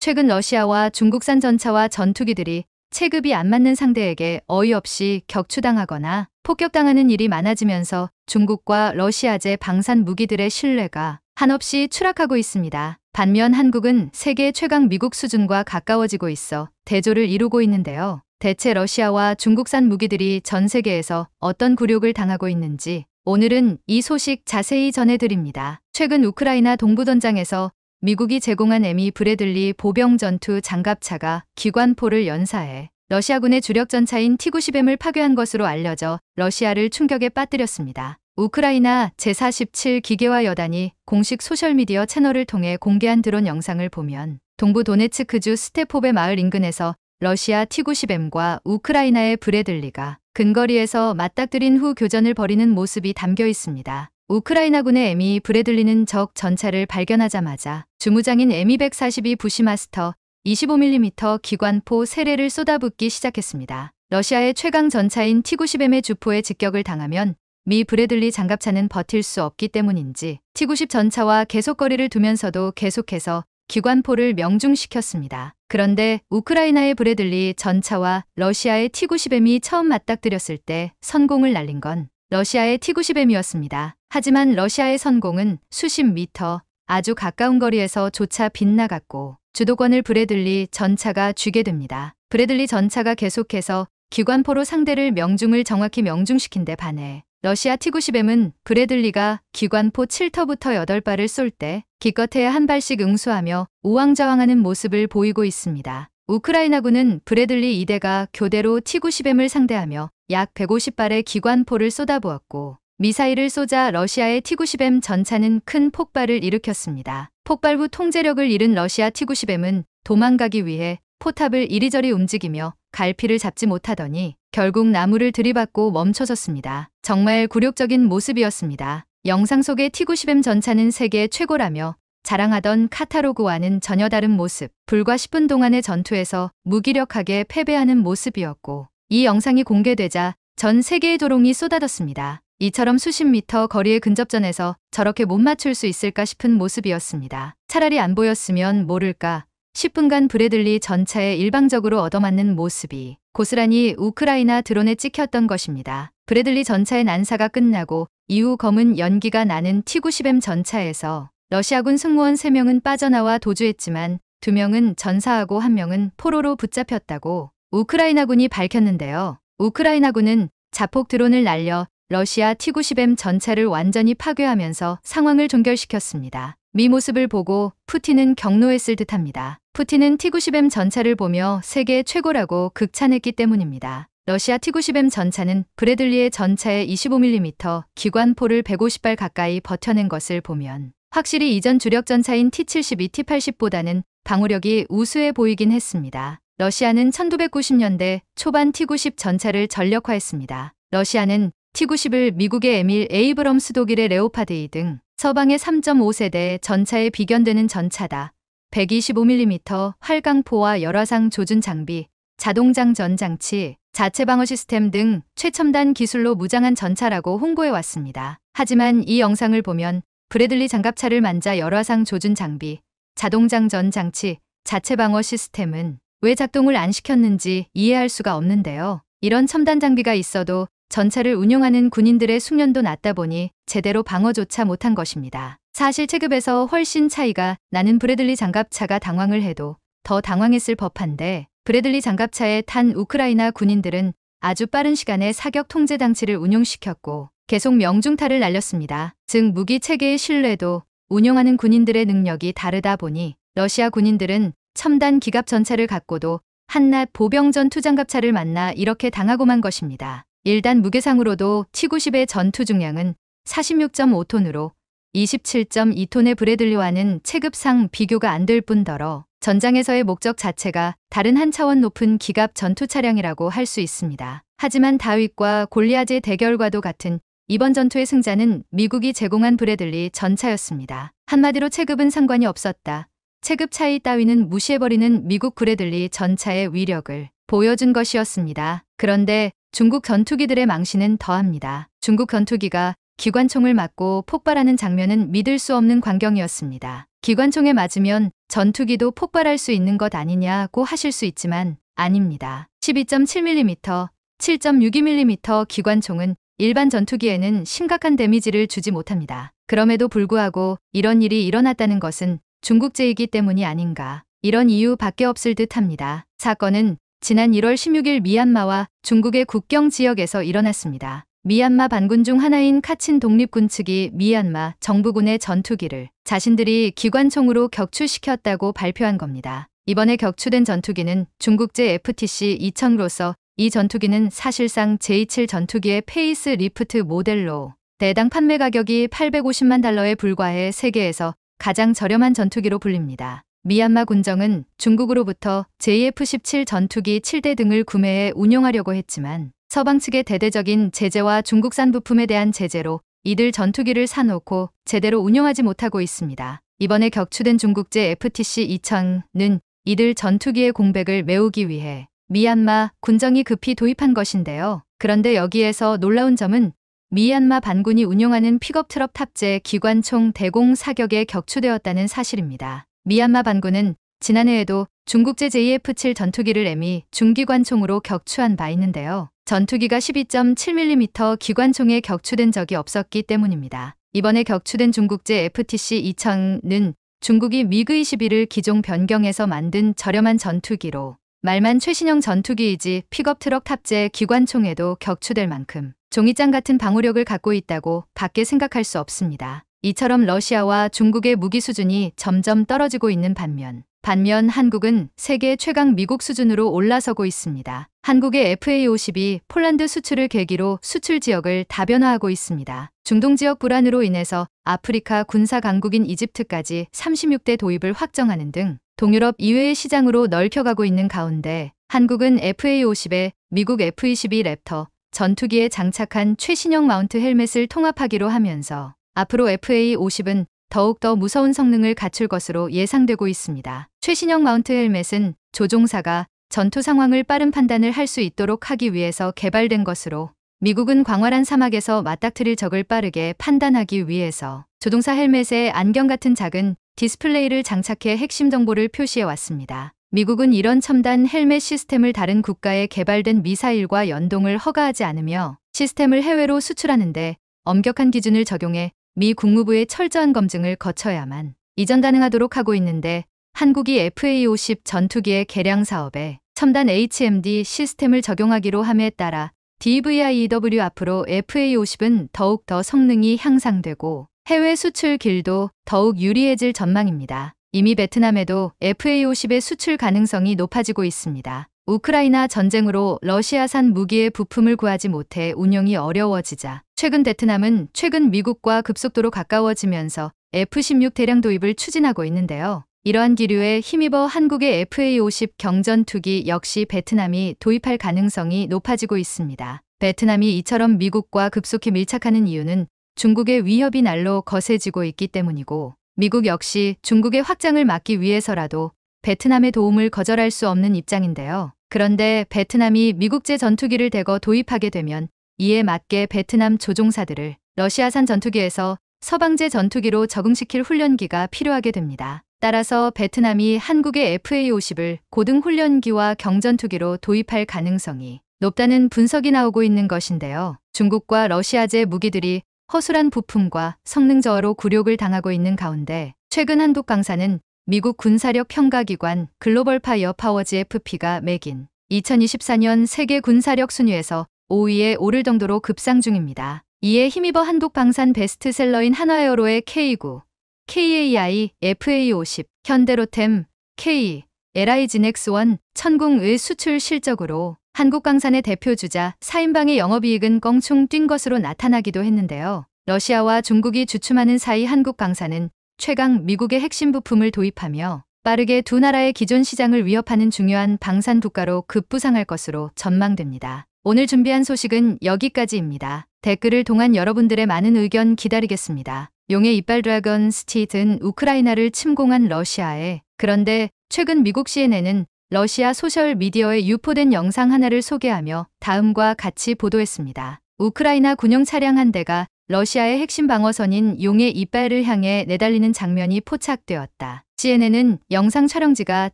최근 러시아와 중국산 전차와 전투기들이 체급이 안 맞는 상대에게 어이없이 격추당하거나 폭격당하는 일이 많아지면서 중국과 러시아제 방산 무기들의 신뢰가 한없이 추락하고 있습니다. 반면 한국은 세계 최강 미국 수준과 가까워지고 있어 대조를 이루고 있는데요. 대체 러시아와 중국산 무기들이 전 세계에서 어떤 굴욕을 당하고 있는지 오늘은 이 소식 자세히 전해드립니다. 최근 우크라이나 동부전장에서 미국이 제공한 에미 브래들리 보병 전투 장갑차가 기관포를 연사해 러시아군의 주력 전차인 T-90M을 파괴한 것으로 알려져 러시아를 충격에 빠뜨렸습니다. 우크라이나 제47 기계화 여단이 공식 소셜미디어 채널을 통해 공개한 드론 영상을 보면 동부 도네츠크주 스테포베 마을 인근에서 러시아 T-90M과 우크라이나의 브래들리가 근거리에서 맞닥뜨린 후 교전을 벌이는 모습이 담겨 있습니다. 우크라이나군의 에미 브래들리는 적 전차를 발견하자마자 주무장인 에미142 부시마스터 25mm 기관포 3대를 쏟아붓기 시작했습니다. 러시아의 최강 전차인 T-90M의 주포에 직격을 당하면 미 브래들리 장갑차는 버틸 수 없기 때문인지 T-90 전차와 계속 거리를 두면서도 계속해서 기관포를 명중시켰습니다. 그런데 우크라이나의 브래들리 전차와 러시아의 T-90M이 처음 맞닥뜨렸을 때 선공을 날린 건 러시아의 T-90M이었습니다. 하지만 러시아의 선공은 수십 미터 아주 가까운 거리에서 조차 빗나갔고 주도권을 브래들리 전차가 쥐게 됩니다. 브래들리 전차가 계속해서 기관포로 상대를 명중을 정확히 명중시킨 데 반해 러시아 T-90M은 브래들리가 기관포 7터부터 8발을 쏠 때 기껏해야 한 발씩 응수하며 우왕좌왕하는 모습을 보이고 있습니다. 우크라이나군은 브래들리 2대가 교대로 T-90M을 상대하며 약 150발의 기관포를 쏟아부었고 미사일을 쏘자 러시아의 T-90M 전차는 큰 폭발을 일으켰습니다. 폭발 후 통제력을 잃은 러시아 T-90M은 도망가기 위해 포탑을 이리저리 움직이며 갈피를 잡지 못하더니 결국 나무를 들이받고 멈춰섰습니다. 정말 굴욕적인 모습이었습니다. 영상 속의 T-90M 전차는 세계 최고라며 자랑하던 카타로그와는 전혀 다른 모습, 불과 10분 동안의 전투에서 무기력하게 패배하는 모습이었고 이 영상이 공개되자 전 세계의 조롱이 쏟아졌습니다. 이처럼 수십 미터 거리의 근접전에서 저렇게 못 맞출 수 있을까 싶은 모습이었습니다. 차라리 안 보였으면 모를까 10분간 브래들리 전차에 일방적으로 얻어맞는 모습이 고스란히 우크라이나 드론에 찍혔던 것입니다. 브래들리 전차의 난사가 끝나고 이후 검은 연기가 나는 T-90M 전차에서 러시아군 승무원 3명은 빠져나와 도주했지만 2명은 전사하고 1명은 포로로 붙잡혔다고 우크라이나군이 밝혔는데요. 우크라이나군은 자폭 드론을 날려 러시아 T-90M 전차를 완전히 파괴하면서 상황을 종결시켰습니다. 미 모습을 보고 푸틴은 경노했을 듯합니다. 푸틴은 T-90M 전차를 보며 세계 최고라고 극찬했기 때문입니다. 러시아 T-90M 전차는 브래들리의 전차의 25mm 기관포를 150발 가까이 버텨낸 것을 보면 확실히 이전 주력 전차인 T-72, T-80보다는 방어력이 우수해 보이긴 했습니다. 러시아는 1990년대 초반 T-90 전차를 전력화했습니다. 러시아는 T-90을 미국의 에밀 에이브럼스 독일의 레오파드 2 등 서방의 3.5세대 전차에 비견되는 전차다. 125mm 활강포와 열화상 조준 장비, 자동장 전장치, 자체 방어 시스템 등 최첨단 기술로 무장한 전차라고 홍보해왔습니다. 하지만 이 영상을 보면 브래들리 장갑차를 만자 열화상 조준 장비, 자동장 전장치, 자체 방어 시스템은 왜 작동을 안 시켰는지 이해할 수가 없는데요. 이런 첨단 장비가 있어도 전차를 운용하는 군인들의 숙련도 낮다 보니 제대로 방어조차 못한 것입니다. 사실 체급에서 훨씬 차이가 나는 브래들리 장갑차가 당황을 해도 더 당황했을 법한데 브래들리 장갑차에 탄 우크라이나 군인들은 아주 빠른 시간에 사격 통제 장치를 운용시켰고 계속 명중타를 날렸습니다. 즉 무기 체계의 신뢰도 운용하는 군인들의 능력이 다르다 보니 러시아 군인들은 첨단 기갑 전차를 갖고도 한낱 보병 전투 장갑차를 만나 이렇게 당하고만 것입니다. 일단 무게상으로도 T-90의 전투 중량은 46.5톤으로 27.2톤의 브래들리와는 체급상 비교가 안 될 뿐더러 전장에서의 목적 자체가 다른 한 차원 높은 기갑 전투 차량이라고 할 수 있습니다. 하지만 다윗과 골리앗의 대결과도 같은 이번 전투의 승자는 미국이 제공한 브래들리 전차였습니다. 한마디로 체급은 상관이 없었다. 체급 차이 따위는 무시해버리는 미국 브래들리 전차의 위력을 보여준 것이었습니다. 그런데 중국 전투기들의 망신은 더합니다. 중국 전투기가 기관총을 맞고 폭발하는 장면은 믿을 수 없는 광경이었습니다. 기관총에 맞으면 전투기도 폭발할 수 있는 것 아니냐고 하실 수 있지만 아닙니다. 12.7mm, 7.62mm 기관총은 일반 전투기에는 심각한 데미지를 주지 못합니다. 그럼에도 불구하고 이런 일이 일어났다는 것은 중국제이기 때문이 아닌가. 이런 이유밖에 없을 듯합니다. 사건은 지난 1월 16일 미얀마와 중국의 국경 지역에서 일어났습니다. 미얀마 반군 중 하나인 카친 독립군 측이 미얀마 정부군의 전투기를 자신들이 기관총으로 격추시켰다고 발표한 겁니다. 이번에 격추된 전투기는 중국제 FTC-2000로서 이 전투기는 사실상 제27 전투기의 페이스 리프트 모델로 대당 판매 가격이 850만 달러에 불과해 세계에서 가장 저렴한 전투기로 불립니다. 미얀마 군정은 중국으로부터 JF-17 전투기 7대 등을 구매해 운용하려고 했지만 서방 측의 대대적인 제재와 중국산 부품에 대한 제재로 이들 전투기를 사놓고 제대로 운용하지 못하고 있습니다. 이번에 격추된 중국제 FTC-2000는 이들 전투기의 공백을 메우기 위해 미얀마 군정이 급히 도입한 것인데요. 그런데 여기에서 놀라운 점은 미얀마 반군이 운용하는 픽업 트럭 탑재 기관총 대공 사격에 격추되었다는 사실입니다. 미얀마 반군은 지난해에도 중국제 JF-7 전투기를 M2 중기관총으로 격추한 바 있는데요. 전투기가 12.7mm 기관총에 격추된 적이 없었기 때문입니다. 이번에 격추된 중국제 FTC-2000는 중국이 미그-21을 기종 변경해서 만든 저렴한 전투기로 말만 최신형 전투기이지 픽업 트럭 탑재 기관총에도 격추될 만큼 종이장 같은 방어력을 갖고 있다고 밖에 생각할 수 없습니다. 이처럼 러시아와 중국의 무기 수준이 점점 떨어지고 있는 반면 한국은 세계 최강 미국 수준으로 올라서고 있습니다. 한국의 FA-52 폴란드 수출을 계기로 수출 지역을 다변화하고 있습니다. 중동 지역 불안으로 인해서 아프리카 군사 강국인 이집트까지 36대 도입을 확정하는 등 동유럽 이외의 시장으로 넓혀가고 있는 가운데 한국은 FA-50에 미국 F-22 랩터 전투기에 장착한 최신형 마운트 헬멧을 통합하기로 하면서 앞으로 FA-50은 더욱더 무서운 성능을 갖출 것으로 예상되고 있습니다. 최신형 마운트 헬멧은 조종사가 전투 상황을 빠른 판단을 할 수 있도록 하기 위해서 개발된 것으로 미국은 광활한 사막에서 맞닥뜨릴 적을 빠르게 판단하기 위해서 조종사 헬멧에 안경 같은 작은 디스플레이를 장착해 핵심 정보를 표시해 왔습니다. 미국은 이런 첨단 헬멧 시스템을 다른 국가에 개발된 미사일과 연동을 허가하지 않으며 시스템을 해외로 수출하는데 엄격한 기준을 적용해 미 국무부의 철저한 검증을 거쳐야만 이전 가능하도록 하고 있는데 한국이 FA-50 전투기의 개량 사업에 첨단 HMD 시스템을 적용하기로 함에 따라 DVIEW 앞으로 FA-50은 더욱더 성능이 향상되고 해외 수출 길도 더욱 유리해질 전망입니다. 이미 베트남에도 FA-50의 수출 가능성이 높아지고 있습니다. 우크라이나 전쟁으로 러시아산 무기의 부품을 구하지 못해 운용이 어려워지자 최근 베트남은 미국과 급속도로 가까워지면서 F-16 대량 도입을 추진하고 있는데요. 이러한 기류에 힘입어 한국의 FA-50 경전투기 역시 베트남이 도입할 가능성이 높아지고 있습니다. 베트남이 이처럼 미국과 급속히 밀착하는 이유는 중국의 위협이 날로 거세지고 있기 때문이고 미국 역시 중국의 확장을 막기 위해서라도 베트남의 도움을 거절할 수 없는 입장인데요. 그런데 베트남이 미국제 전투기를 대거 도입하게 되면 이에 맞게 베트남 조종사들을 러시아산 전투기에서 서방제 전투기로 적응시킬 훈련기가 필요하게 됩니다. 따라서 베트남이 한국의 FA-50을 고등 훈련기와 경전투기로 도입할 가능성이 높다는 분석이 나오고 있는 것인데요. 중국과 러시아제 무기들이 허술한 부품과 성능 저하로 굴욕을 당하고 있는 가운데 최근 한국강사는 미국 군사력 평가기관 글로벌 파이어 파워 GFP가 매긴 2024년 세계 군사력 순위에서 5위에 오를 정도로 급상 중입니다. 이에 힘입어 한국방산 베스트셀러인 한화에어로의 K9, KAI, FA-50, 현대로템, K, LIGNX1, 천궁의 수출 실적으로 한국강산의 대표주자 4인방의 영업이익은 껑충 뛴 것으로 나타나기도 했는데요. 러시아와 중국이 주춤하는 사이 한국강산은 최강 미국의 핵심 부품을 도입하며 빠르게 두 나라의 기존 시장을 위협하는 중요한 방산 국가로 급부상할 것으로 전망됩니다. 오늘 준비한 소식은 여기까지입니다. 댓글을 통한 여러분들의 많은 의견 기다리겠습니다. 용의 이빨 드래곤 스티든 우크라이나를 침공한 러시아에 그런데 최근 미국 CNN은 러시아 소셜미디어에 유포된 영상 하나를 소개하며 다음과 같이 보도했습니다. 우크라이나 군용 차량 한 대가 러시아의 핵심 방어선인 용의 이빨을 향해 내달리는 장면이 포착되었다. CNN은 영상 촬영지가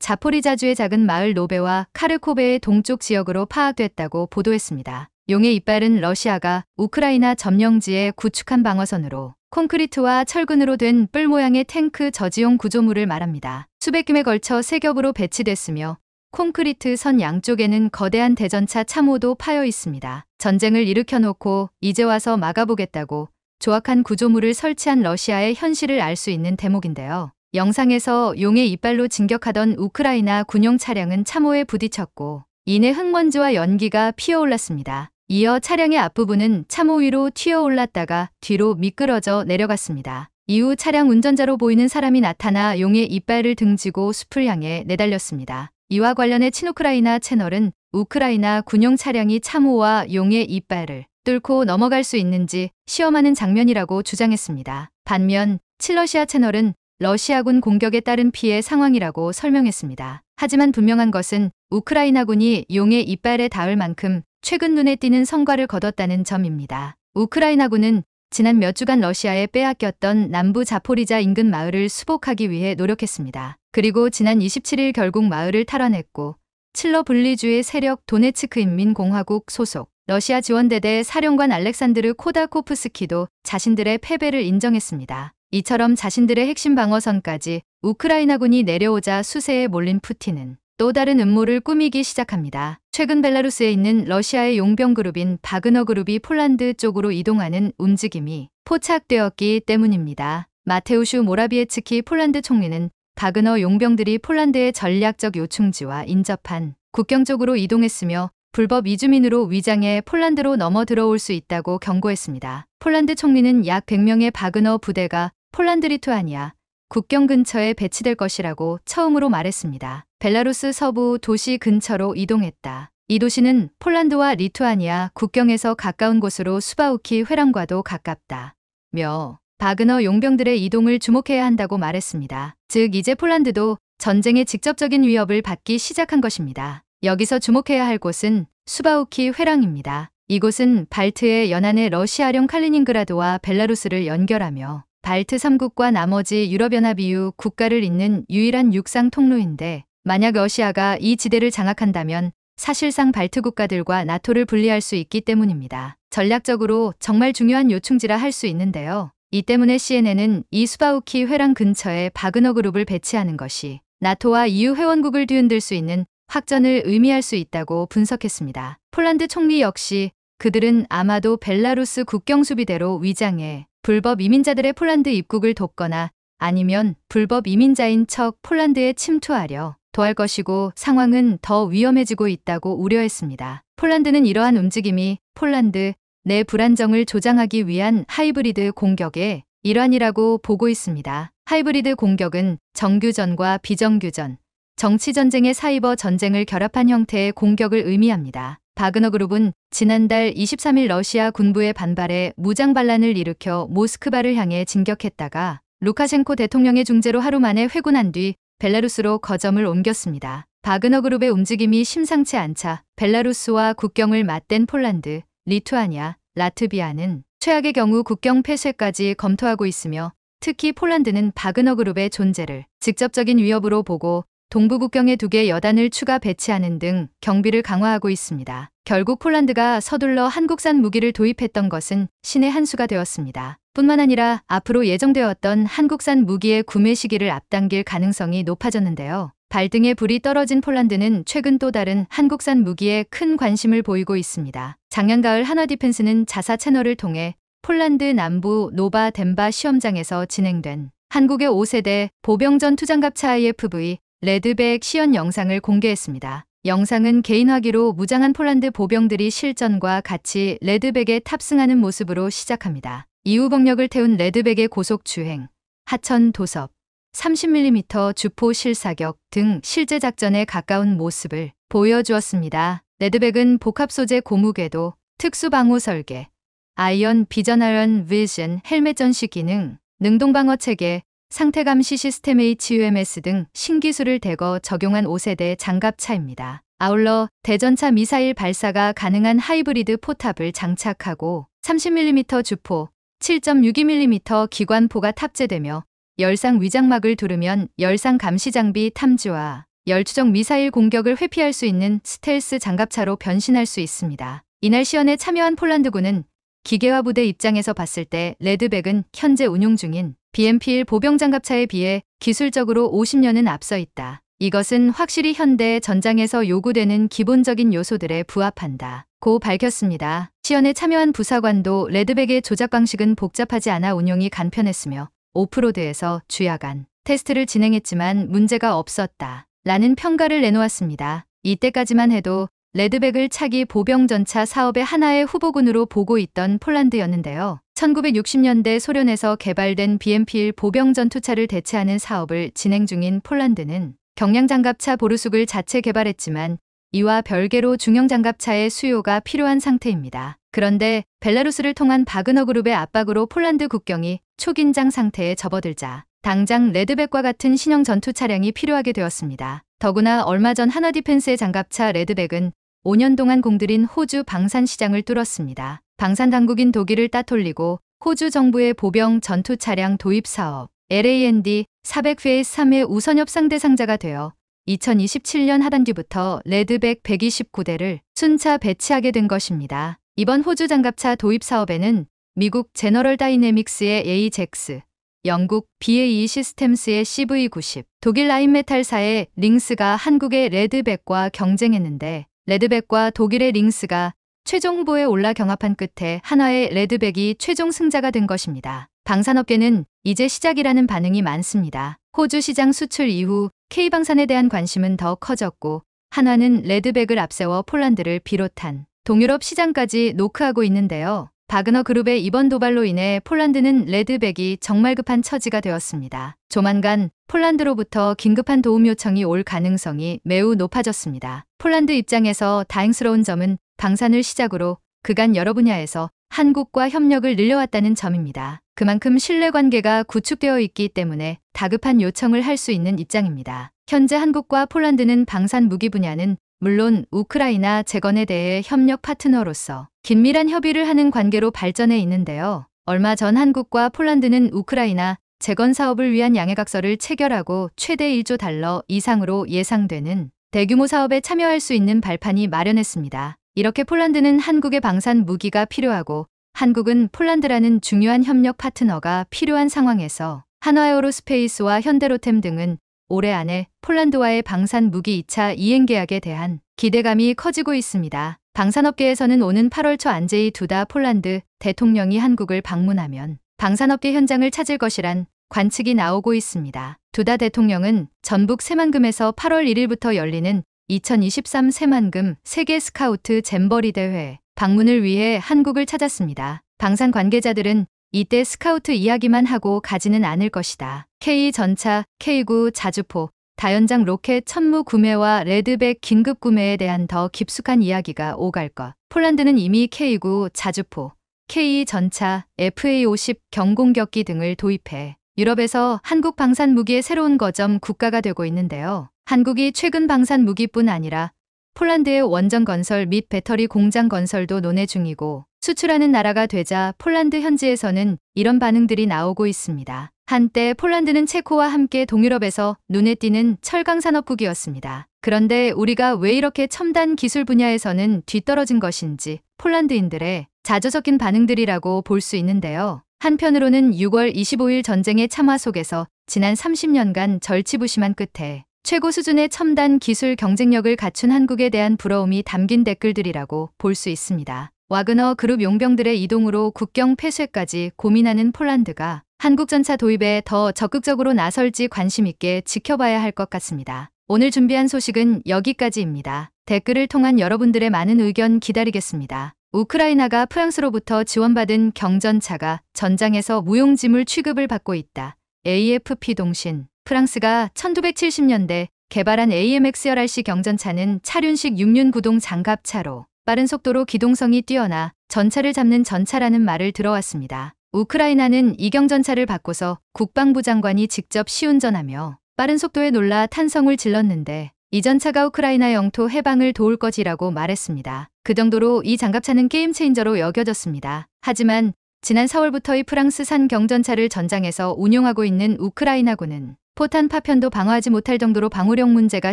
자포리자주의 작은 마을 노베와 카르코베의 동쪽 지역으로 파악됐다고 보도했습니다. 용의 이빨은 러시아가 우크라이나 점령지에 구축한 방어선으로 콘크리트와 철근으로 된 뿔 모양의 탱크 저지용 구조물을 말합니다. 수백 균에 걸쳐 세 겹으로 배치됐으며 콘크리트 선 양쪽에는 거대한 대전차 참호도 파여 있습니다. 전쟁을 일으켜놓고 이제 와서 막아보겠다고 조악한 구조물을 설치한 러시아의 현실을 알 수 있는 대목인데요. 영상에서 용의 이빨로 진격하던 우크라이나 군용 차량은 참호에 부딪혔고 이내 흙먼지와 연기가 피어올랐습니다. 이어 차량의 앞부분은 참호 위로 튀어올랐다가 뒤로 미끄러져 내려갔습니다. 이후 차량 운전자로 보이는 사람이 나타나 용의 이빨을 등지고 숲을 향해 내달렸습니다. 이와 관련해 친우크라이나 채널은 우크라이나 군용 차량이 참호와 용의 이빨을 뚫고 넘어갈 수 있는지 시험하는 장면이라고 주장했습니다. 반면 친러시아 채널은 러시아군 공격에 따른 피해 상황이라고 설명했습니다. 하지만 분명한 것은 우크라이나군이 용의 이빨에 닿을 만큼 최근 눈에 띄는 성과를 거뒀다는 점입니다. 우크라이나군은 지난 몇 주간 러시아에 빼앗겼던 남부 자포리자 인근 마을을 수복하기 위해 노력했습니다. 그리고 지난 27일 결국 마을을 탈환했고 칠러 분리주의 세력 도네츠크 인민공화국 소속 러시아 지원대대 사령관 알렉산드르 코다코프스키도 자신들의 패배를 인정했습니다. 이처럼 자신들의 핵심 방어선까지 우크라이나군이 내려오자 수세에 몰린 푸틴은 또 다른 음모를 꾸미기 시작합니다. 최근 벨라루스에 있는 러시아의 용병 그룹인 바그너 그룹이 폴란드 쪽으로 이동하는 움직임이 포착되었기 때문입니다. 마테우슈 모라비에츠키 폴란드 총리는 바그너 용병들이 폴란드의 전략적 요충지와 인접한 국경 쪽으로 이동했으며 불법 이주민으로 위장해 폴란드로 넘어 들어올 수 있다고 경고했습니다. 폴란드 총리는 약 100명의 바그너 부대가 폴란드 리투아니아 국경 근처에 배치될 것이라고 처음으로 말했습니다. 벨라루스 서부 도시 근처로 이동했다. 이 도시는 폴란드와 리투아니아 국경에서 가까운 곳으로 수바우키 회랑과도 가깝다며 바그너 용병들의 이동을 주목해야 한다고 말했습니다. 즉 이제 폴란드도 전쟁의 직접적인 위협을 받기 시작한 것입니다. 여기서 주목해야 할 곳은 수바우키 회랑입니다. 이곳은 발트의 연안의 러시아령 칼리닝그라드와 벨라루스를 연결하며 발트 3국과 나머지 유럽연합 EU 국가를 잇는 유일한 육상 통로인데 만약 러시아가 이 지대를 장악한다면 사실상 발트 국가들과 나토를 분리할 수 있기 때문입니다. 전략적으로 정말 중요한 요충지라 할 수 있는데요. 이 때문에 CNN은 이 수바우키 회랑 근처에 바그너 그룹을 배치하는 것이 나토와 EU 회원국을 뒤흔들 수 있는 확전을 의미할 수 있다고 분석했습니다. 폴란드 총리 역시 그들은 아마도 벨라루스 국경 수비대로 위장해 불법 이민자들의 폴란드 입국을 돕거나 아니면 불법 이민자인 척 폴란드에 침투하려 도할 것이고 상황은 더 위험해지고 있다고 우려했습니다. 폴란드는 이러한 움직임이 폴란드 내 불안정을 조장하기 위한 하이브리드 공격의 일환이라고 보고 있습니다. 하이브리드 공격은 정규전과 비정규전, 정치전쟁의 사이버 전쟁을 결합한 형태의 공격을 의미합니다. 바그너 그룹은 지난달 23일 러시아 군부의 반발에 무장 반란을 일으켜 모스크바를 향해 진격했다가 루카셴코 대통령의 중재로 하루 만에 회군한 뒤 벨라루스로 거점을 옮겼습니다. 바그너 그룹의 움직임이 심상치 않자 벨라루스와 국경을 맞댄 폴란드, 리투아니아, 라트비아는 최악의 경우 국경 폐쇄까지 검토하고 있으며 특히 폴란드는 바그너 그룹의 존재를 직접적인 위협으로 보고 동부 국경에 2개 여단을 추가 배치하는 등 경비를 강화하고 있습니다. 결국 폴란드가 서둘러 한국산 무기를 도입했던 것은 신의 한 수가 되었습니다. 뿐만 아니라 앞으로 예정되었던 한국산 무기의 구매 시기를 앞당길 가능성이 높아졌는데요. 발등에 불이 떨어진 폴란드는 최근 또 다른 한국산 무기에 큰 관심을 보이고 있습니다. 작년 가을 한화디펜스는 자사 채널을 통해 폴란드 남부 노바 덴바 시험장에서 진행된 한국의 5세대 보병전 투장갑차 IFV 레드백 시연 영상을 공개했습니다. 영상은 개인화기로 무장한 폴란드 보병들이 실전과 같이 레드백에 탑승하는 모습으로 시작합니다. 이후 병력을 태운 레드백의 고속 주행, 하천 도섭, 30mm 주포 실사격 등 실제 작전에 가까운 모습을 보여주었습니다. 레드백은 복합 소재 고무궤도, 특수 방호 설계, 아이언 비전 아이언 비전 헬멧 전시 기능, 능동 방어 체계, 상태 감시 시스템 HUMS 등 신기술을 대거 적용한 5세대 장갑차입니다. 아울러 대전차 미사일 발사가 가능한 하이브리드 포탑을 장착하고 30mm 주포, 7.62mm 기관포가 탑재되며 열상 위장막을 두르면 열상 감시 장비 탐지와 열추적 미사일 공격을 회피할 수 있는 스텔스 장갑차로 변신할 수 있습니다. 이날 시연에 참여한 폴란드군은 기계화 부대 입장에서 봤을 때 레드백은 현재 운용 중인 BMP-1 보병 장갑차에 비해 기술적으로 50년은 앞서 있다. 이것은 확실히 현대 전장에서 요구되는 기본적인 요소들에 부합한다. 고 밝혔습니다. 시연에 참여한 부사관도 레드백의 조작 방식은 복잡하지 않아 운용이 간편했으며 오프로드에서 주야간 테스트를 진행했지만 문제가 없었다. 라는 평가를 내놓았습니다. 이때까지만 해도 레드백을 차기 보병전차 사업의 하나의 후보군으로 보고 있던 폴란드였는데요. 1960년대 소련에서 개발된 BMP-1 보병전투차를 대체하는 사업을 진행 중인 폴란드는 경량장갑차 보르숙을 자체 개발했지만 이와 별개로 중형장갑차의 수요가 필요한 상태입니다. 그런데 벨라루스를 통한 바그너 그룹의 압박으로 폴란드 국경이 초긴장 상태에 접어들자 당장 레드백과 같은 신형 전투 차량이 필요하게 되었습니다. 더구나 얼마 전 한화디펜스의 장갑차 레드백은 5년 동안 공들인 호주 방산 시장을 뚫었습니다. 방산 당국인 독일을 따돌리고 호주 정부의 보병 전투 차량 도입 사업 LAND 400 페이스 3의 우선 협상 대상자가 되어 2027년 하반기부터 레드백 129대를 순차 배치하게 된 것입니다. 이번 호주 장갑차 도입 사업에는 미국 제너럴 다이내믹스의 AJAX, 영국 BAE 시스템스의 CV90, 독일 라인메탈사의 링스가 한국의 레드백과 경쟁했는데 레드백과 독일의 링스가 최종 후보에 올라 경합한 끝에 한화의 레드백이 최종 승자가 된 것입니다. 방산업계는 이제 시작이라는 반응이 많습니다. 호주 시장 수출 이후 K방산에 대한 관심은 더 커졌고 한화는 레드백을 앞세워 폴란드를 비롯한 동유럽 시장까지 노크하고 있는데요. 바그너 그룹의 이번 도발로 인해 폴란드는 레드백이 정말 급한 처지가 되었습니다. 조만간 폴란드로부터 긴급한 도움 요청이 올 가능성이 매우 높아졌습니다. 폴란드 입장에서 다행스러운 점은 방산을 시작으로 그간 여러 분야에서 한국과 협력을 늘려왔다는 점입니다. 그만큼 신뢰관계가 구축되어 있기 때문에 다급한 요청을 할 수 있는 입장입니다. 현재 한국과 폴란드는 방산 무기 분야는 물론 우크라이나 재건에 대해 협력 파트너로서 긴밀한 협의를 하는 관계로 발전해 있는데요. 얼마 전 한국과 폴란드는 우크라이나 재건 사업을 위한 양해각서를 체결하고 최대 1조 달러 이상으로 예상되는 대규모 사업에 참여할 수 있는 발판이 마련했습니다. 이렇게 폴란드는 한국의 방산 무기가 필요하고 한국은 폴란드라는 중요한 협력 파트너가 필요한 상황에서 한화에어로스페이스와 현대로템 등은 올해 안에 폴란드와의 방산 무기 2차 이행 계약에 대한 기대감이 커지고 있습니다. 방산업계에서는 오는 8월 초 안제이 두다 폴란드 대통령이 한국을 방문하면 방산업계 현장을 찾을 것이란 관측이 나오고 있습니다. 두다 대통령은 전북 새만금에서 8월 1일부터 열리는 2023 새만금 세계 스카우트 잼버리 대회 방문을 위해 한국을 찾았습니다. 방산 관계자들은 이때 스카우트 이야기만 하고 가지는 않을 것이다. K2전차, K9 자주포, 다연장 로켓 천무 구매와 레드백 긴급 구매에 대한 더 깊숙한 이야기가 오갈 것. 폴란드는 이미 K9 자주포, K2전차, FA50 경공격기 등을 도입해 유럽에서 한국 방산 무기의 새로운 거점 국가가 되고 있는데요. 한국이 최근 방산 무기뿐 아니라 폴란드의 원전 건설 및 배터리 공장 건설도 논의 중이고 수출하는 나라가 되자 폴란드 현지에서는 이런 반응들이 나오고 있습니다. 한때 폴란드는 체코와 함께 동유럽에서 눈에 띄는 철강 산업국이었습니다. 그런데 우리가 왜 이렇게 첨단 기술 분야에서는 뒤떨어진 것인지 폴란드인들의 자주 섞인 반응들이라고 볼 수 있는데요. 한편으로는 6월 25일 전쟁의 참화 속에서 지난 30년간 절치부심한 끝에 최고 수준의 첨단 기술 경쟁력을 갖춘 한국에 대한 부러움이 담긴 댓글들이라고 볼 수 있습니다. 와그너 그룹 용병들의 이동으로 국경 폐쇄까지 고민하는 폴란드가 한국 전차 도입에 더 적극적으로 나설지 관심 있게 지켜봐야 할 것 같습니다. 오늘 준비한 소식은 여기까지입니다. 댓글을 통한 여러분들의 많은 의견 기다리겠습니다. 우크라이나가 프랑스로부터 지원받은 경전차가 전장에서 무용지물 취급을 받고 있다. AFP 동신 프랑스가 1970년대 개발한 AMX-11C 경전차는 차륜식 6륜 구동 장갑차로 빠른 속도로 기동성이 뛰어나 전차를 잡는 전차라는 말을 들어왔습니다. 우크라이나는 이 경전차를 바꿔서 국방부 장관이 직접 시운전하며 빠른 속도에 놀라 탄성을 질렀는데 이 전차가 우크라이나 영토 해방을 도울 것이라고 말했습니다. 그 정도로 이 장갑차는 게임 체인저로 여겨졌습니다. 하지만 지난 4월부터의 프랑스산 경전차를 전장에서 운용하고 있는 우크라이나군은 포탄 파편도 방어하지 못할 정도로 방어력 문제가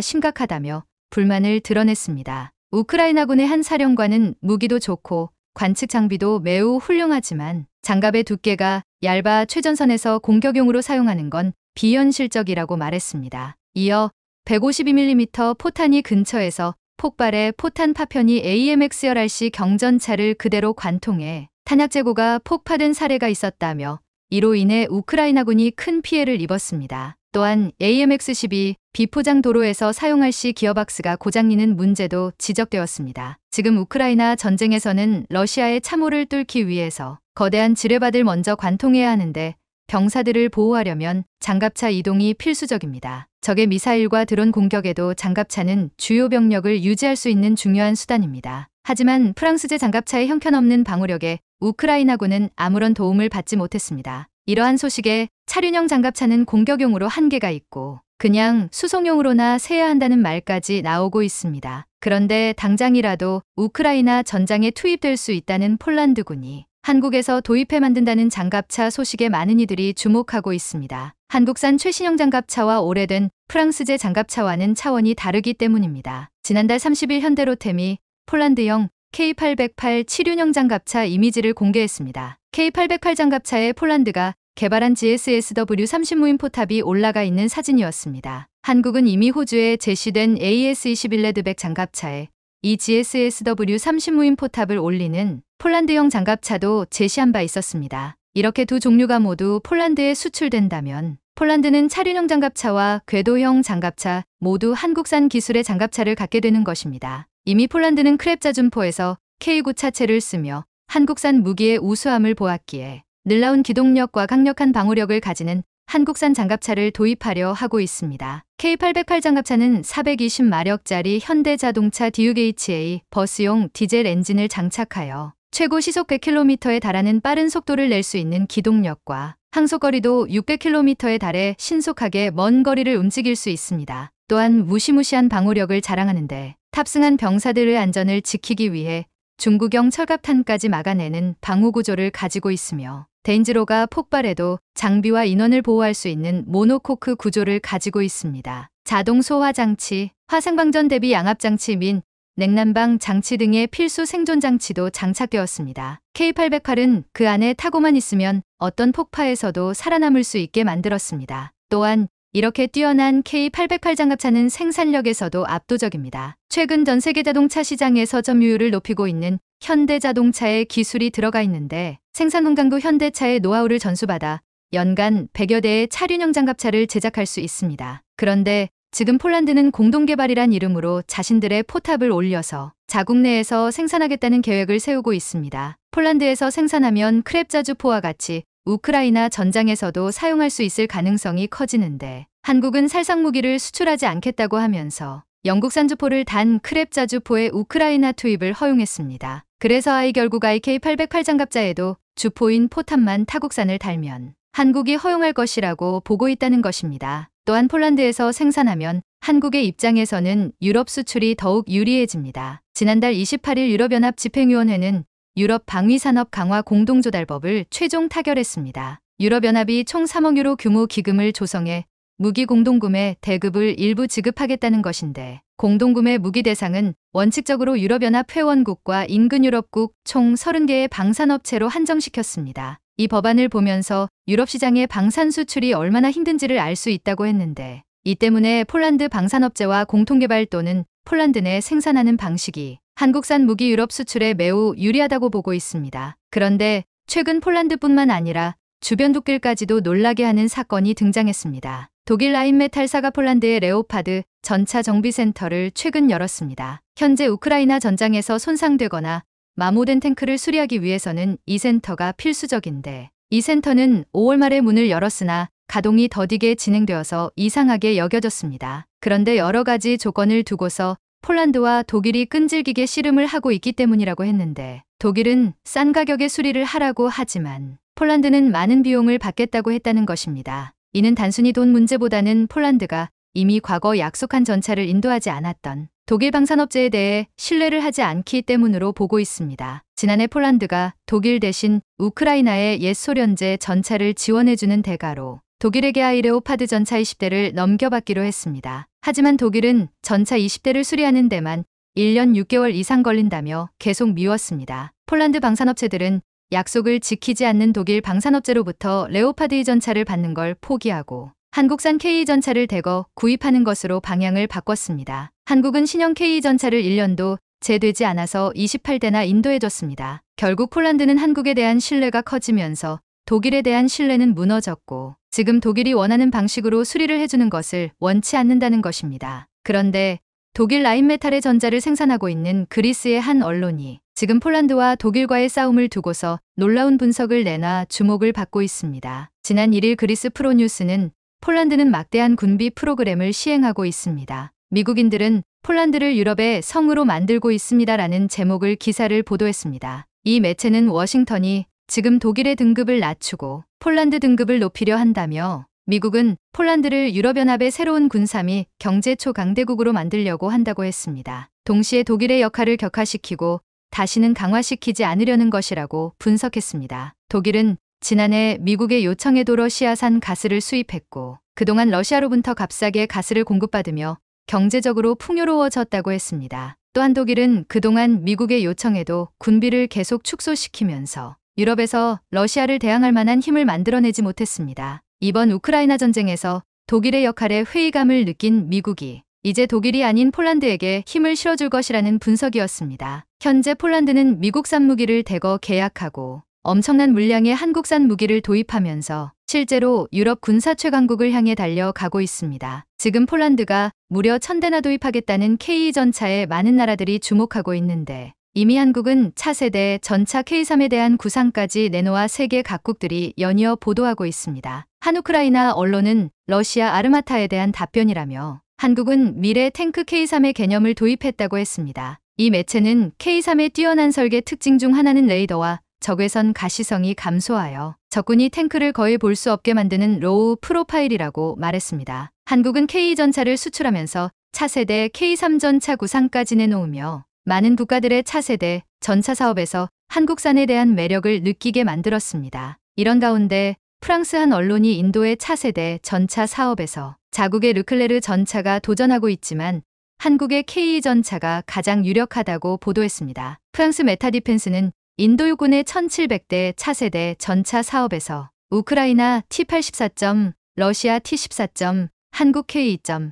심각하다며 불만을 드러냈습니다. 우크라이나군의 한 사령관은 무기도 좋고 관측 장비도 매우 훌륭하지만 장갑의 두께가 얇아 최전선에서 공격용으로 사용하는 건 비현실적이라고 말했습니다. 이어 152mm 포탄이 근처에서 폭발해 포탄 파편이 AMX-10RC 경전차를 그대로 관통해 탄약 재고가 폭파된 사례가 있었다며 이로 인해 우크라이나군이 큰 피해를 입었습니다. 또한 AMX-12 비포장 도로에서 사용할 시 기어박스가 고장리는 문제도 지적되었습니다. 지금 우크라이나 전쟁에서는 러시아의 참호를 뚫기 위해서 거대한 지뢰밭을 먼저 관통해야 하는데 병사들을 보호하려면 장갑차 이동이 필수적입니다. 적의 미사일과 드론 공격에도 장갑차는 주요 병력을 유지할 수 있는 중요한 수단입니다. 하지만 프랑스제 장갑차의 형편없는 방어력에 우크라이나군은 아무런 도움을 받지 못했습니다. 이러한 소식에 차륜형 장갑차는 공격용으로 한계가 있고 그냥 수송용으로나 세야 한다는 말까지 나오고 있습니다. 그런데 당장이라도 우크라이나 전장에 투입될 수 있다는 폴란드군이 한국에서 도입해 만든다는 장갑차 소식에 많은 이들이 주목하고 있습니다. 한국산 최신형 장갑차와 오래된 프랑스제 장갑차와는 차원이 다르기 때문입니다. 지난달 30일 현대로템이 폴란드형 K808 치륜형 장갑차 이미지를 공개했습니다. K808 장갑차에 폴란드가 개발한 GSSW-30 무인 포탑이 올라가 있는 사진이었습니다. 한국은 이미 호주에 제시된 AS-21 레드백 장갑차에 이 GSSW-30 무인 포탑을 올리는 폴란드형 장갑차도 제시한 바 있었습니다. 이렇게 두 종류가 모두 폴란드에 수출된다면 폴란드는 차륜형 장갑차와 궤도형 장갑차 모두 한국산 기술의 장갑차를 갖게 되는 것입니다. 이미 폴란드는 크랩 자준포에서 K9 차체를 쓰며 한국산 무기의 우수함을 보았기에 늘라운 기동력과 강력한 방어력을 가지는 한국산 장갑차를 도입하려 하고 있습니다. K808 장갑차는 420마력짜리 현대자동차 DUHA 버스용 디젤 엔진을 장착하여 최고 시속 100km에 달하는 빠른 속도를 낼 수 있는 기동력과 항속거리도 600km에 달해 신속하게 먼 거리를 움직일 수 있습니다. 또한 무시무시한 방어력을 자랑하는데 탑승한 병사들의 안전을 지키기 위해 중구경 철갑탄까지 막아내는 방호구조를 가지고 있으며 데인지로가 폭발해도 장비와 인원을 보호할 수 있는 모노코크 구조를 가지고 있습니다. 자동 소화 장치, 화생방전 대비 양압 장치 및 냉난방 장치 등의 필수 생존 장치도 장착되었습니다. K808은 그 안에 타고만 있으면 어떤 폭파에서도 살아남을 수 있게 만들었습니다. 또한 이렇게 뛰어난 K808 장갑차는 생산력에서도 압도적입니다. 최근 전 세계 자동차 시장에서 점유율을 높이고 있는 현대자동차의 기술이 들어가 있는데 생산 공장도 현대차의 노하우를 전수받아 연간 100여 대의 차륜형 장갑차를 제작할 수 있습니다. 그런데 지금 폴란드는 공동개발이란 이름으로 자신들의 포탑을 올려서 자국 내에서 생산하겠다는 계획을 세우고 있습니다. 폴란드에서 생산하면 크랩 자주포와 같이 우크라이나 전장에서도 사용할 수 있을 가능성이 커지는데 한국은 살상 무기를 수출하지 않겠다고 하면서 영국산 주포를 단 크랩 자주포의 우크라이나 투입을 허용했습니다. 그래서 결국 K808 장갑차에도 주포인 포탑만 타국산을 달면 한국이 허용할 것이라고 보고 있다는 것입니다. 또한 폴란드에서 생산하면 한국의 입장에서는 유럽 수출이 더욱 유리해집니다. 지난달 28일 유럽연합 집행위원회는 유럽 방위산업 강화 공동조달법을 최종 타결했습니다. 유럽연합이 총 3억 유로 규모 기금을 조성해 무기 공동구매 대급을 일부 지급하겠다는 것인데 공동구매 무기 대상은 원칙적으로 유럽연합 회원국과 인근 유럽국 총 30개의 방산업체로 한정시켰습니다. 이 법안을 보면서 유럽 시장의 방산 수출이 얼마나 힘든지를 알 수 있다고 했는데 이 때문에 폴란드 방산업체와 공통개발 또는 폴란드 내 생산하는 방식이 한국산 무기 유럽 수출에 매우 유리하다고 보고 있습니다. 그런데 최근 폴란드뿐만 아니라 주변 독일까지도 놀라게 하는 사건이 등장했습니다. 독일 라인메탈사가 폴란드의 레오파드 전차 정비센터를 최근 열었습니다. 현재 우크라이나 전장에서 손상되거나 마모된 탱크를 수리하기 위해서는 이 센터가 필수적인데 이 센터는 5월 말에 문을 열었으나 가동이 더디게 진행되어서 이상하게 여겨졌습니다. 그런데 여러 가지 조건을 두고서 폴란드와 독일이 끈질기게 씨름을 하고 있기 때문이라고 했는데 독일은 싼 가격에 수리를 하라고 하지만 폴란드는 많은 비용을 받겠다고 했다는 것입니다. 이는 단순히 돈 문제보다는 폴란드가 이미 과거 약속한 전차를 인도하지 않았던 독일 방산업체에 대해 신뢰를 하지 않기 때문으로 보고 있습니다. 지난해 폴란드가 독일 대신 우크라이나의 옛 소련제 전차를 지원해주는 대가로 독일에게 레오파드 전차 20대를 넘겨받기로 했습니다. 하지만 독일은 전차 20대를 수리하는 데만 1년 6개월 이상 걸린다며 계속 미뤘습니다. 폴란드 방산업체들은 약속을 지키지 않는 독일 방산업체로부터 레오파드 2 전차를 받는 걸 포기하고 한국산 K 전차를 대거 구입하는 것으로 방향을 바꿨습니다. 한국은 신형 K 전차를 1년도 제되지 않아서 28대나 인도해줬습니다. 결국 폴란드는 한국에 대한 신뢰가 커지면서 독일에 대한 신뢰는 무너졌고 지금 독일이 원하는 방식으로 수리를 해주는 것을 원치 않는다는 것입니다. 그런데 독일 라인메탈의 전자를 생산하고 있는 그리스의 한 언론이 지금 폴란드와 독일과의 싸움을 두고서 놀라운 분석을 내놔 주목을 받고 있습니다. 지난 1일 그리스 프로뉴스는 폴란드는 막대한 군비 프로그램을 시행하고 있습니다. 미국인들은 폴란드를 유럽의 성으로 만들고 있습니다라는 제목을 기사를 보도했습니다. 이 매체는 워싱턴이 지금 독일의 등급을 낮추고 폴란드 등급을 높이려 한다며 미국은 폴란드를 유럽연합의 새로운 군사 및 경제 초강대국으로 만들려고 한다고 했습니다. 동시에 독일의 역할을 격화시키고 다시는 강화시키지 않으려는 것이라고 분석했습니다. 독일은 지난해 미국의 요청에도 러시아산 가스를 수입했고 그동안 러시아로부터 값싸게 가스를 공급받으며 경제적으로 풍요로워졌다고 했습니다. 또한 독일은 그동안 미국의 요청에도 군비를 계속 축소시키면서 유럽에서 러시아를 대항할 만한 힘을 만들어내지 못했습니다. 이번 우크라이나 전쟁에서 독일의 역할에 회의감을 느낀 미국이 이제 독일이 아닌 폴란드에게 힘을 실어줄 것이라는 분석이었습니다. 현재 폴란드는 미국산 무기를 대거 계약하고 엄청난 물량의 한국산 무기를 도입하면서 실제로 유럽 군사 최강국을 향해 달려가고 있습니다. 지금 폴란드가 무려 1000대나 도입하겠다는 K 전차에 많은 나라들이 주목하고 있는데 이미 한국은 차세대 전차 K3에 대한 구상까지 내놓아 세계 각국들이 연이어 보도하고 있습니다. 한 우크라이나 언론은 러시아 아르마타에 대한 답변이라며 한국은 미래 탱크 K3의 개념을 도입했다고 했습니다. 이 매체는 K3의 뛰어난 설계 특징 중 하나는 레이더와 적외선 가시성이 감소하여 적군이 탱크를 거의 볼 수 없게 만드는 로우 프로파일이라고 말했습니다. 한국은 K 전차를 수출하면서 차세대 K3 전차 구상까지 내놓으며 많은 국가들의 차세대 전차 사업에서 한국산에 대한 매력을 느끼게 만들었습니다. 이런 가운데 프랑스 한 언론이 인도의 차세대 전차 사업에서 자국의 르클레르 전차가 도전하고 있지만 한국의 K 전차가 가장 유력하다고 보도했습니다. 프랑스 메타디펜스는 인도 육군의 1700대 차세대 전차 사업에서 우크라이나 T-84점, 러시아 T-14점, 한국 K2점,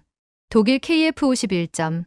독일 KF-51점,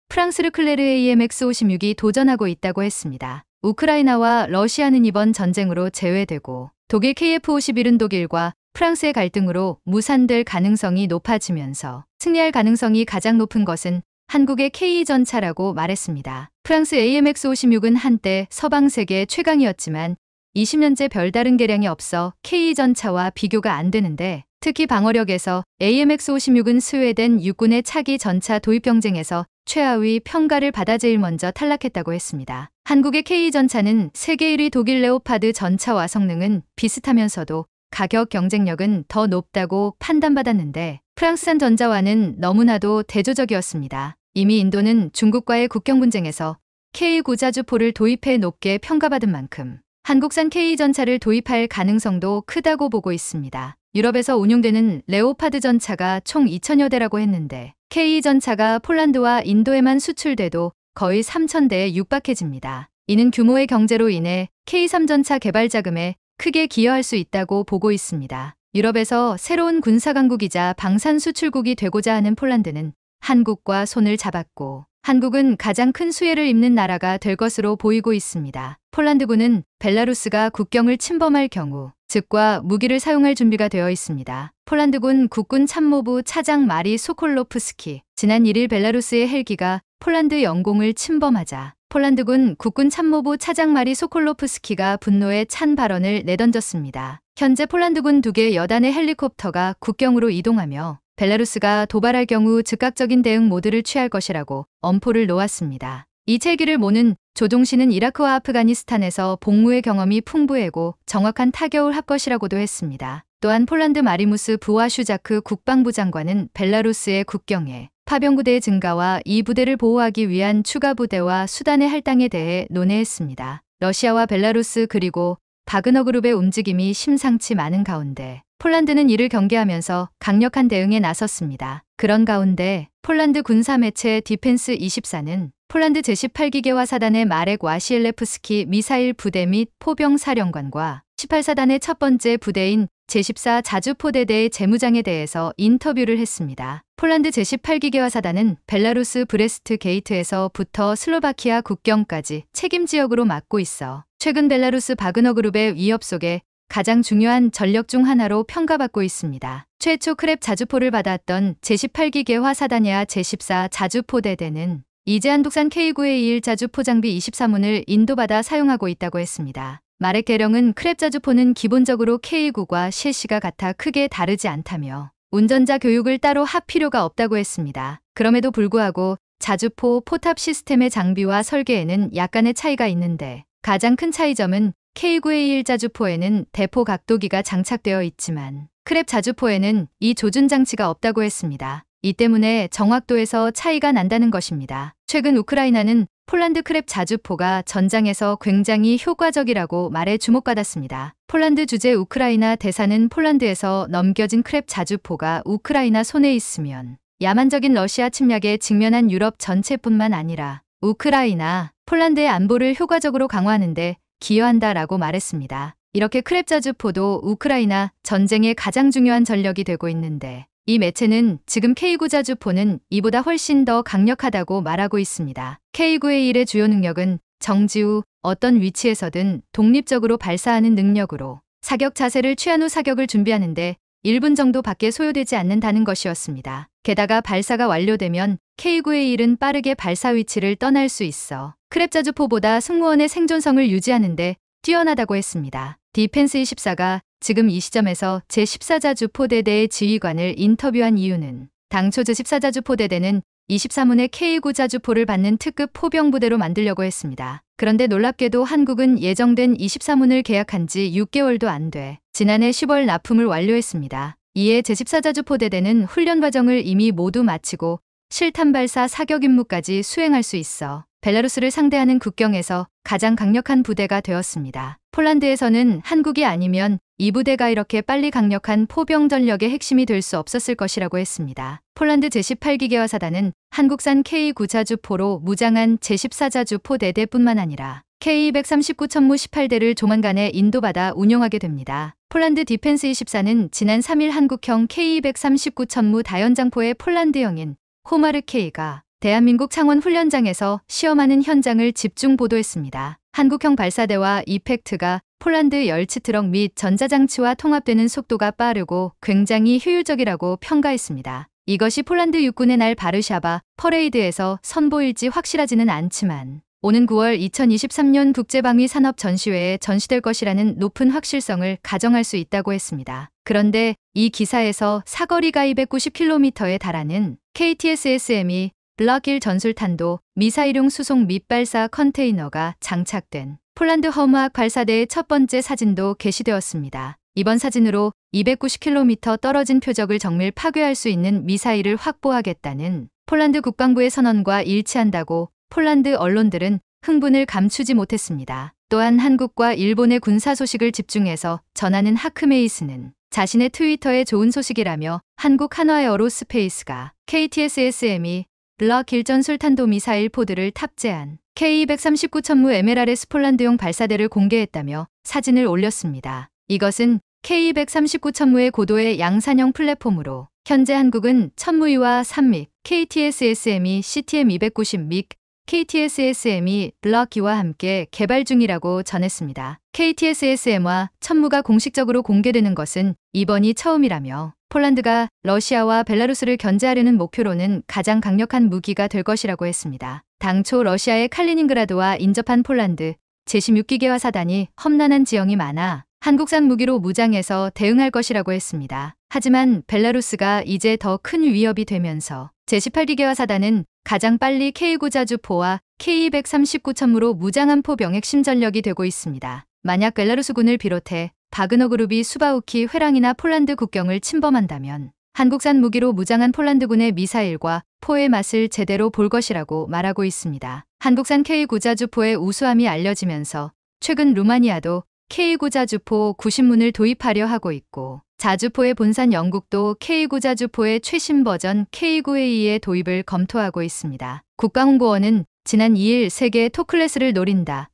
프랑스 르클레르 AMX-56이 도전하고 있다고 했습니다. 우크라이나와 러시아는 이번 전쟁으로 제외되고 독일 KF-51은 독일과 프랑스의 갈등으로 무산될 가능성이 높아지면서 승리할 가능성이 가장 높은 것은 한국의 K 전차라고 말했습니다. 프랑스 AMX-56은 한때 서방 세계 최강이었지만 20년째 별다른 개량이 없어 K 전차와 비교가 안 되는데 특히 방어력에서 AMX-56은 스웨덴 육군의 차기 전차 도입 경쟁에서 최하위 평가를 받아 제일 먼저 탈락했다고 했습니다. 한국의 K 전차는 세계 1위 독일 레오파드 전차와 성능은 비슷하면서도 가격 경쟁력은 더 높다고 판단받았는데 프랑스산 전자와는 너무나도 대조적이었습니다. 이미 인도는 중국과의 국경 분쟁에서 K 고자주포를 도입해 높게 평가받은 만큼 한국산 K 전차를 도입할 가능성도 크다고 보고 있습니다. 유럽에서 운용되는 레오파드 전차가 총 2000여 대라고 했는데 K 전차가 폴란드와 인도에만 수출돼도 거의 3000대에 육박해집니다. 이는 규모의 경제로 인해 K3 전차 개발 자금에 크게 기여할 수 있다고 보고 있습니다. 유럽에서 새로운 군사강국이자 방산 수출국이 되고자 하는 폴란드는 한국과 손을 잡았고 한국은 가장 큰 수혜를 입는 나라가 될 것으로 보이고 있습니다. 폴란드군은 벨라루스가 국경을 침범할 경우 즉과 무기를 사용할 준비가 되어 있습니다. 폴란드군 국군 참모부 차장 마리 소콜로프스키 지난 1일 벨라루스의 헬기가 폴란드 영공을 침범하자 폴란드군 국군 참모부 차장 마리 소콜로프스키가 분노에 찬 발언을 내던졌습니다. 현재 폴란드군 2개 여단의 헬리콥터가 국경으로 이동하며 벨라루스가 도발할 경우 즉각적인 대응 모드를 취할 것이라고 엄포를 놓았습니다. 이 헬기를 모는 조종신은 이라크와 아프가니스탄에서 복무의 경험이 풍부하고 정확한 타격을 할 것이라고도 했습니다. 또한 폴란드 마리무스 부와슈자크 국방부 장관은 벨라루스의 국경에 파병부대의 증가와 이 부대를 보호하기 위한 추가 부대와 수단의 할당에 대해 논의했습니다. 러시아와 벨라루스 그리고 바그너 그룹의 움직임이 심상치 않은 가운데 폴란드는 이를 경계하면서 강력한 대응에 나섰습니다. 그런 가운데 폴란드 군사매체 디펜스24는 폴란드 제18기계화 사단의 마렉 와시엘레프스키 미사일 부대 및 포병 사령관과 18사단의 첫 번째 부대인 제14 자주포대대의 재무장에 대해서 인터뷰를 했습니다. 폴란드 제18기계화 사단은 벨라루스 브레스트 게이트에서부터 슬로바키아 국경까지 책임 지역으로 맡고 있어 최근 벨라루스 바그너 그룹의 위협 속에 가장 중요한 전력 중 하나로 평가받고 있습니다. 최초 크랩 자주포를 받았던 제18기계화 사단이야 제14 자주포대대는 이제 한국산 K9A1 자주포 장비 23문을 인도받아 사용하고 있다고 했습니다. 마렉 대령은 크랩 자주포는 기본적으로 K9과 셰시가 같아 크게 다르지 않다며 운전자 교육을 따로 할 필요가 없다고 했습니다. 그럼에도 불구하고 자주포 포탑 시스템의 장비와 설계에는 약간의 차이가 있는데 가장 큰 차이점은 K9A1 자주포에는 대포 각도기가 장착되어 있지만 크랩 자주포에는 이 조준 장치가 없다고 했습니다. 이 때문에 정확도에서 차이가 난다는 것입니다. 최근 우크라이나는 폴란드 크랩 자주포가 전장에서 굉장히 효과적이라고 말해 주목받았습니다. 폴란드 주재 우크라이나 대사는 폴란드에서 넘겨진 크랩 자주포가 우크라이나 손에 있으면 야만적인 러시아 침략에 직면한 유럽 전체뿐만 아니라 우크라이나, 폴란드의 안보를 효과적으로 강화하는데 기여한다라고 말했습니다. 이렇게 크랩 자주포도 우크라이나 전쟁의 가장 중요한 전력이 되고 있는데 이 매체는 지금 K9 자주포는 이보다 훨씬 더 강력하다고 말하고 있습니다. K9A1의 주요 능력은 정지 후 어떤 위치에서든 독립적으로 발사하는 능력으로 사격 자세를 취한 후 사격을 준비하는데 1분 정도밖에 소요되지 않는다는 것이었습니다. 게다가 발사가 완료되면 K9A1은 빠르게 발사 위치를 떠날 수 있어 크랩 자주포보다 승무원의 생존성을 유지하는데 뛰어나다고 했습니다. 디펜스24가 지금 이 시점에서 제14자주포대대의 지휘관을 인터뷰한 이유는 당초 제14자주포대대는 23문의 K9 자주포를 받는 특급 포병부대로 만들려고 했습니다. 그런데 놀랍게도 한국은 예정된 23문을 계약한 지 6개월도 안 돼 지난해 10월 납품을 완료했습니다. 이에 제14자주포대대는 훈련 과정을 이미 모두 마치고 실탄 발사 사격 임무까지 수행할 수 있어 벨라루스를 상대하는 국경에서 가장 강력한 부대가 되었습니다. 폴란드에서는 한국이 아니면 이 부대가 이렇게 빨리 강력한 포병 전력의 핵심이 될 수 없었을 것이라고 했습니다. 폴란드 제18기계화 사단은 한국산 K9 자주포로 무장한 제14자주포 대대뿐만 아니라 K239 천무 18대를 조만간에 인도받아 운용하게 됩니다. 폴란드 디펜스24는 지난 3일 한국형 K239 천무 다연장포의 폴란드형인 호마르 K가 대한민국 창원 훈련장에서 시험하는 현장을 집중 보도했습니다. 한국형 발사대와 이펙트가 폴란드 열치 트럭 및 전자장치와 통합되는 속도가 빠르고 굉장히 효율적이라고 평가했습니다. 이것이 폴란드 육군의 날 바르샤바 퍼레이드에서 선보일지 확실하지는 않지만 오는 9월 2023년 국제방위산업전시회에 전시될 것이라는 높은 확실성을 가정할 수 있다고 했습니다. 그런데 이 기사에서 사거리가 290km에 달하는 KTSSM이 블록 1 전술탄도 미사일용 수송 및 발사 컨테이너가 장착된 폴란드 허무악 발사대의 첫 번째 사진도 게시되었습니다. 이번 사진으로 290km 떨어진 표적을 정밀 파괴할 수 있는 미사일을 확보하겠다는 폴란드 국방부의 선언과 일치한다고 폴란드 언론들은 흥분을 감추지 못했습니다. 또한 한국과 일본의 군사 소식을 집중해서 전하는 하크메이스는 자신의 트위터에 좋은 소식이라며 한국 한화에어로스페이스가 KTSSM이 블록 1 전술탄도 미사일 포드를 탑재한 K239 천무 MLRS 폴란드용 발사대를 공개했다며 사진을 올렸습니다. 이것은 K239 천무의 고도의 양산형 플랫폼으로 현재 한국은 천무유와 3믹, KTSSM이 CTM290 믹, KTSSM이 블록 2와 함께 개발 중이라고 전했습니다. KTSSM과 천무가 공식적으로 공개되는 것은 이번이 처음이라며 폴란드가 러시아와 벨라루스를 견제하려는 목표로는 가장 강력한 무기가 될 것이라고 했습니다. 당초 러시아의 칼리닝그라드와 인접한 폴란드 제16기계화 사단이 험난한 지형이 많아 한국산 무기로 무장해서 대응할 것이라고 했습니다. 하지만 벨라루스가 이제 더 큰 위협이 되면서 제18기계화 사단은 가장 빨리 K9 자주포와 K239 천무로 무장한 포병 핵심 전력이 되고 있습니다. 만약 벨라루스군을 비롯해 바그너 그룹이 수바우키 회랑이나 폴란드 국경을 침범한다면 한국산 무기로 무장한 폴란드군의 미사일과 포의 맛을 제대로 볼 것이라고 말하고 있습니다. 한국산 K9자주포의 우수함이 알려지면서 최근 루마니아도 K9자주포 90문을 도입하려 하고 있고 자주포의 본산 영국도 K9자주포의 최신 버전 K9A의 도입을 검토하고 있습니다. 국가홍보원은 지난 2일 세계 토클래스를 노린다.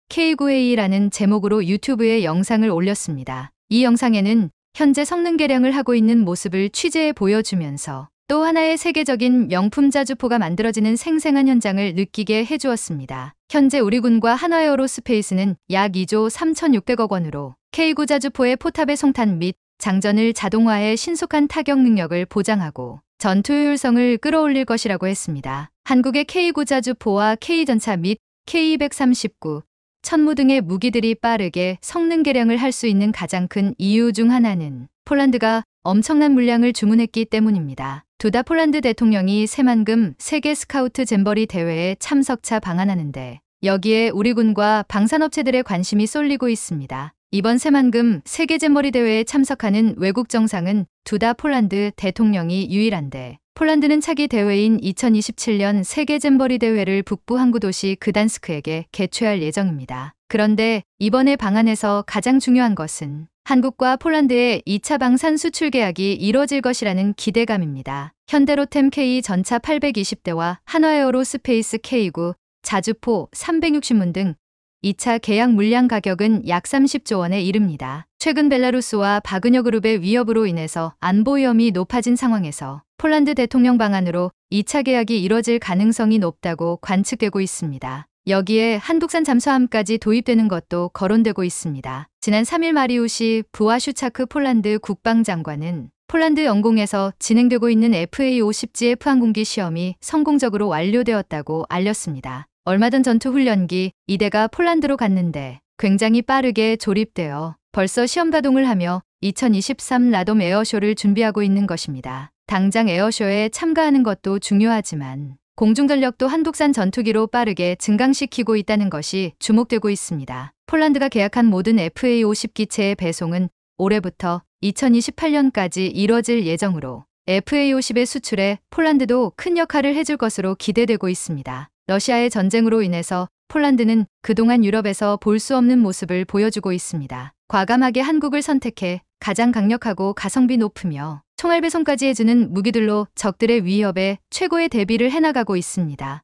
K9A라는 제목으로 유튜브에 영상을 올렸습니다. 이 영상에는 현재 성능 개량을 하고 있는 모습을 취재해 보여주면서 또 하나의 세계적인 명품 자주포가 만들어지는 생생한 현장을 느끼게 해주었습니다. 현재 우리 군과 한화에어로스페이스는 약 2조 3,600억 원으로 K9 자주포의 포탑의 송탄 및 장전을 자동화해 신속한 타격 능력을 보장하고 전투 효율성을 끌어올릴 것이라고 했습니다. 한국의 K9 자주포와 K전차 및 K239, 천무 등의 무기들이 빠르게 성능 개량을 할 수 있는 가장 큰 이유 중 하나는 폴란드가 엄청난 물량을 주문했기 때문입니다. 두다 폴란드 대통령이 새만금 세계 스카우트 잼버리 대회에 참석차 방한하는데 여기에 우리 군과 방산업체들의 관심이 쏠리고 있습니다. 이번 새만금 세계 잼버리 대회에 참석하는 외국 정상은 두다 폴란드 대통령이 유일한데 폴란드는 차기 대회인 2027년 세계 잼버리 대회를 북부 항구 도시 그단스크에게 개최할 예정입니다. 그런데 이번에 방한에서 가장 중요한 것은 한국과 폴란드의 2차 방산 수출 계약이 이뤄질 것이라는 기대감입니다. 현대로템 K 전차 820대와 한화에어로스페이스 K9, 자주포 360문 등 2차 계약 물량 가격은 약 30조 원에 이릅니다. 최근 벨라루스와 바그녀 그룹의 위협으로 인해서 안보 위험이 높아진 상황에서 폴란드 대통령 방안으로 2차 계약이 이뤄질 가능성이 높다고 관측되고 있습니다. 여기에 한국산 잠수함까지 도입되는 것도 거론되고 있습니다. 지난 3일 마리우시 부아슈차크 폴란드 국방장관은 폴란드 영공에서 진행되고 있는 FA-50GF 항공기 시험이 성공적으로 완료되었다고 알렸습니다. 얼마 전 전투 훈련기 2대가 폴란드로 갔는데 굉장히 빠르게 조립되어 벌써 시험 가동을 하며 2023 라돔 에어쇼를 준비하고 있는 것입니다. 당장 에어쇼에 참가하는 것도 중요하지만 공중전력도 한국산 전투기로 빠르게 증강시키고 있다는 것이 주목되고 있습니다. 폴란드가 계약한 모든 FA-50 기체의 배송은 올해부터 2028년까지 이뤄질 예정으로 FA-50의 수출에 폴란드도 큰 역할을 해줄 것으로 기대되고 있습니다. 러시아의 전쟁으로 인해서 폴란드는 그동안 유럽에서 볼 수 없는 모습을 보여주고 있습니다. 과감하게 한국을 선택해 가장 강력하고 가성비 높으며 총알 배송까지 해주는 무기들로 적들의 위협에 최고의 대비를 해나가고 있습니다.